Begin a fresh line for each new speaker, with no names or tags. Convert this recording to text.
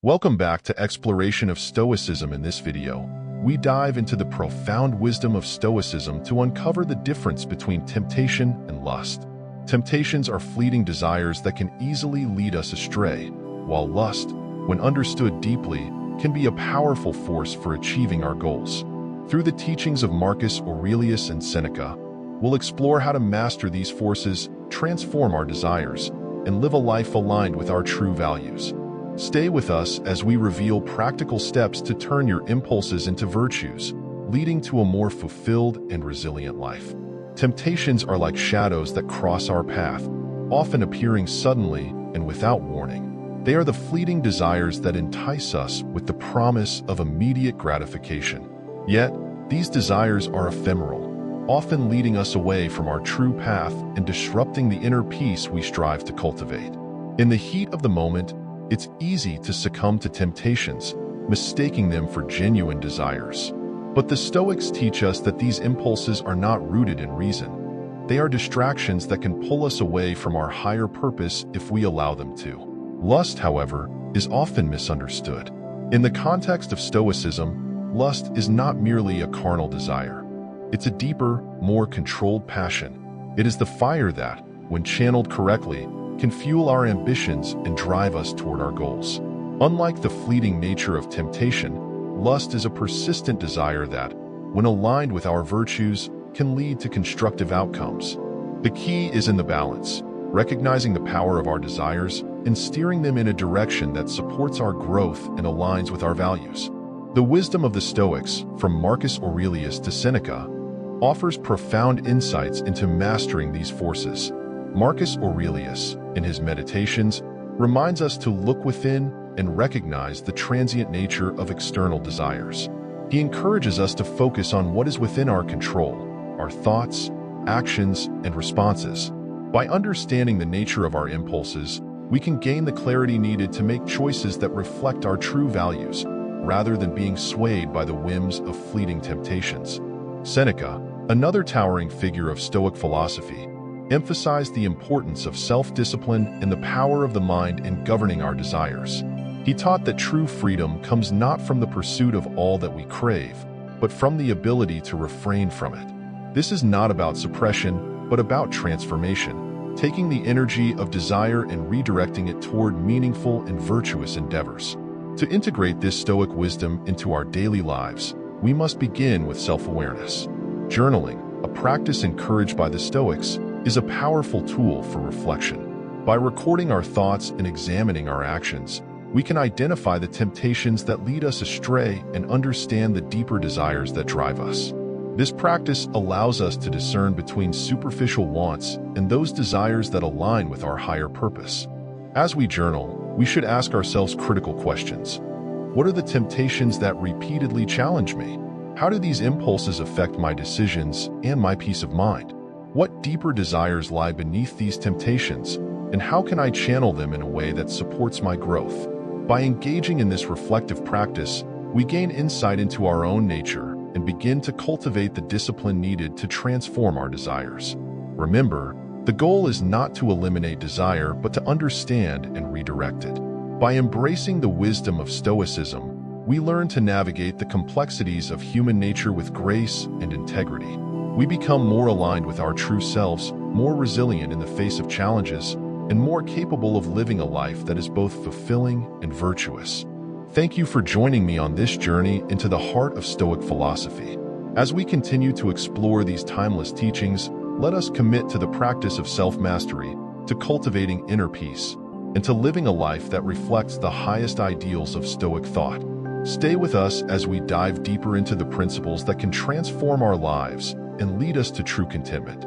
Welcome back to Exploration of Stoicism. In this video, we dive into the profound wisdom of Stoicism to uncover the difference between temptation and lust. Temptations are fleeting desires that can easily lead us astray, while lust, when understood deeply, can be a powerful force for achieving our goals. Through the teachings of Marcus Aurelius and Seneca, we'll explore how to master these forces, transform our desires, and live a life aligned with our true values. Stay with us as we reveal practical steps to turn your impulses into virtues, leading to a more fulfilled and resilient life. Temptations are like shadows that cross our path, often appearing suddenly and without warning. They are the fleeting desires that entice us with the promise of immediate gratification. Yet, these desires are ephemeral, often leading us away from our true path and disrupting the inner peace we strive to cultivate. In the heat of the moment, it's easy to succumb to temptations, mistaking them for genuine desires. But the Stoics teach us that these impulses are not rooted in reason. They are distractions that can pull us away from our higher purpose if we allow them to. Lust, however, is often misunderstood. In the context of Stoicism, lust is not merely a carnal desire. It's a deeper, more controlled passion. It is the fire that, when channeled correctly, can fuel our ambitions and drive us toward our goals. Unlike the fleeting nature of temptation, lust is a persistent desire that, when aligned with our virtues, can lead to constructive outcomes. The key is in the balance, recognizing the power of our desires and steering them in a direction that supports our growth and aligns with our values. The wisdom of the Stoics, from Marcus Aurelius to Seneca, offers profound insights into mastering these forces. Marcus Aurelius, in his Meditations, reminds us to look within and recognize the transient nature of external desires. He encourages us to focus on what is within our control, our thoughts, actions, and responses. By understanding the nature of our impulses, we can gain the clarity needed to make choices that reflect our true values, rather than being swayed by the whims of fleeting temptations. Seneca, another towering figure of Stoic philosophy, emphasized the importance of self-discipline and the power of the mind in governing our desires. He taught that true freedom comes not from the pursuit of all that we crave, but from the ability to refrain from it. This is not about suppression, but about transformation, taking the energy of desire and redirecting it toward meaningful and virtuous endeavors. To integrate this Stoic wisdom into our daily lives, we must begin with self-awareness. Journaling, a practice encouraged by the Stoics, is a powerful tool for reflection. By recording our thoughts and examining our actions, we can identify the temptations that lead us astray and understand the deeper desires that drive us. This practice allows us to discern between superficial wants and those desires that align with our higher purpose. As we journal, we should ask ourselves critical questions. What are the temptations that repeatedly challenge me? How do these impulses affect my decisions and my peace of mind? What deeper desires lie beneath these temptations, and how can I channel them in a way that supports my growth? By engaging in this reflective practice, we gain insight into our own nature and begin to cultivate the discipline needed to transform our desires. Remember, the goal is not to eliminate desire, but to understand and redirect it. By embracing the wisdom of Stoicism, we learn to navigate the complexities of human nature with grace and integrity. We become more aligned with our true selves, more resilient in the face of challenges, and more capable of living a life that is both fulfilling and virtuous. Thank you for joining me on this journey into the heart of Stoic philosophy. As we continue to explore these timeless teachings, let us commit to the practice of self-mastery, to cultivating inner peace, and to living a life that reflects the highest ideals of Stoic thought. Stay with us as we dive deeper into the principles that can transform our lives and lead us to true contentment.